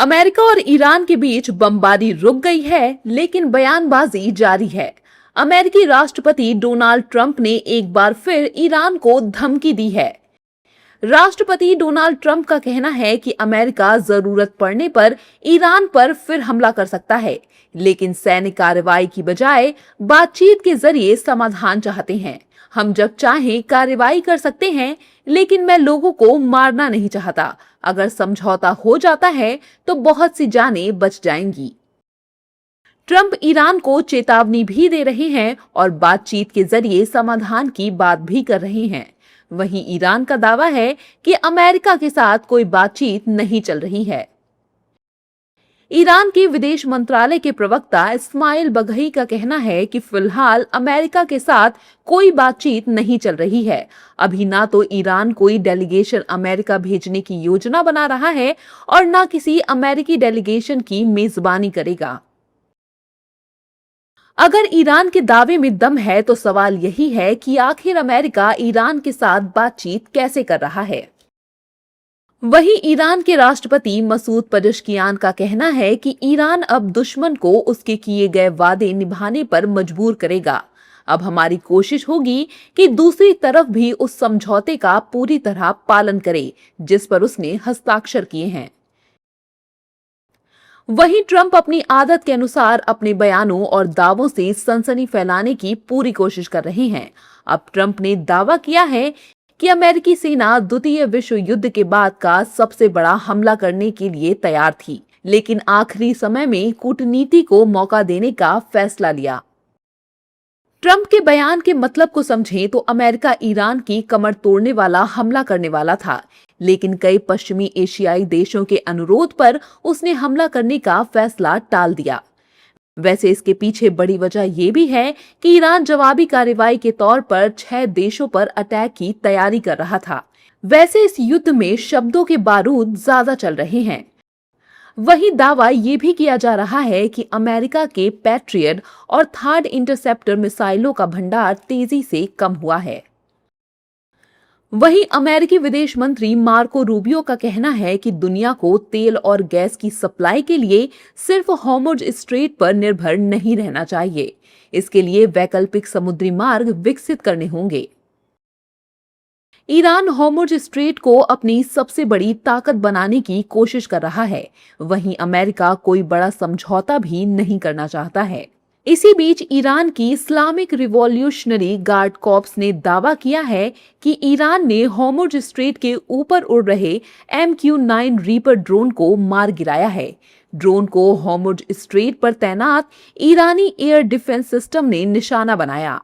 America और Iran के बीच बमबारी रुक गई है, लेकिन बयानबाजी जारी है। अमेरिकी राष्ट्रपति डोनाल्ड ट्रंप ने एक बार फिर ईरान को धमकी दी है। राष्ट्रपति डोनाल्ड ट्रंप का कहना है कि अमेरिका जरूरत पड़ने पर ईरान पर फिर हमला कर सकता है, लेकिन सैन्य कार्रवाई की बजाय बातचीत के जरिए समाधान चाहते हैं। हम जब चाहें कार्रवाई कर सकते हैं, लेकिन मैं लोगों को मारना नहीं चाहता। अगर समझौता हो जाता है तो बहुत सी जानें बच जाएंगी। ट्रंप ईरान को चेतावनी भी दे रहे हैं और बातचीत के जरिए समाधान की बात भी कर रहे हैं। वहीं ईरान का दावा है कि अमेरिका के साथ कोई बातचीत नहीं चल रही है। ईरान के विदेश मंत्रालय के प्रवक्ता इस्माइल बघई का कहना है कि फिलहाल अमेरिका के साथ कोई बातचीत नहीं चल रही है। अभी ना तो ईरान कोई डेलीगेशन अमेरिका भेजने की योजना बना रहा है और ना किसी अमेरिकी डेलीगेशन की मेजबानी करेगा। अगर ईरान के दावे में दम है तो सवाल यही है कि आखिर अमेरिका ईरान के साथ बातचीत कैसे कर रहा है। वहीं ईरान के राष्ट्रपति मसूद पजेश्कियान का कहना है कि ईरान अब दुश्मन को उसके किए गए वादे निभाने पर मजबूर करेगा। अब हमारी कोशिश होगी कि दूसरी तरफ भी उस समझौते का पूरी तरह पालन करे जिस पर उसने हस्ताक्षर किए हैं। वहीं ट्रंप अपनी आदत के अनुसार अपने बयानों और दावों से सनसनी फैलाने की पूरी कोशिश कर रहे हैं। अब ट्रंप ने दावा किया है कि अमेरिकी सेना द्वितीय विश्व युद्ध के बाद का सबसे बड़ा हमला करने के लिए तैयार थी, लेकिन आखिरी समय में कूटनीति को मौका देने का फैसला लिया। ट्रंप के बयान के मतलब को समझें तो अमेरिका ईरान की कमर तोड़ने वाला हमला करने वाला था, लेकिन कई पश्चिमी एशियाई देशों के अनुरोध पर उसने हमला करने का फैसला टाल दिया। वैसे इसके पीछे बड़ी वजह यह भी है कि ईरान जवाबी कार्रवाई के तौर पर 6 देशों पर अटैक की तैयारी कर रहा था। वैसे इस युद्ध में शब्दों के बारूद ज्यादा चल रहे हैं। वहीं दावा ये भी किया जा रहा है कि अमेरिका के पैट्रियट और थर्ड इंटरसेप्टर मिसाइलों का भंडार तेजी से कम हुआ है। वहीं अमेरिकी विदेश मंत्री मार्को रूबियो का कहना है कि दुनिया को तेल और गैस की सप्लाई के लिए सिर्फ हॉर्मुज़ स्ट्रेट पर निर्भर नहीं रहना चाहिए। इसके लिए वैकल्पिक समुद्री मार्ग विकसित करने होंगे। ईरान हॉर्मुज़ स्ट्रेट को अपनी सबसे बड़ी ताकत बनाने की कोशिश कर रहा है। वहीं अमेरिका कोई बड़ा समझौता भी नहीं करना चाहता है। इसी बीच ईरान की इस्लामिक रिवॉल्यूशनरी गार्ड कॉर्प्स ने दावा किया है कि ईरान ने हॉर्मुज़ स्ट्रेट के ऊपर उड़ रहे MQ-9 रीपर ड्रोन को मार गिराया है। ड्रोन को हॉर्मुज़ स्ट्रेट पर तैनात ईरानी एयर डिफेंस सिस्टम ने निशाना बनाया।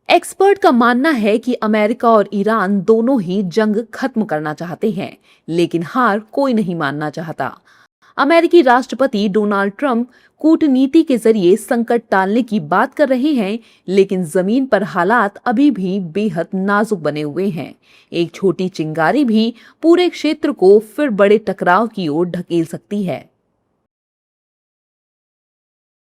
एक्सपर्ट का मानना है कि अमेरिका और ईरान दोनों ही जंग खत्म करना चाहते हैं, लेकिन हार कोई नहीं मानना चाहता। अमेरिकी राष्ट्रपति डोनाल्ड ट्रंप कूटनीति के जरिए संकट टालने की बात कर रहे हैं, लेकिन जमीन पर हालात अभी भी बेहद नाजुक बने हुए हैं। एक छोटी चिंगारी भी पूरे क्षेत्र को फिर बड़े टकराव की ओर ढकेल सकती है।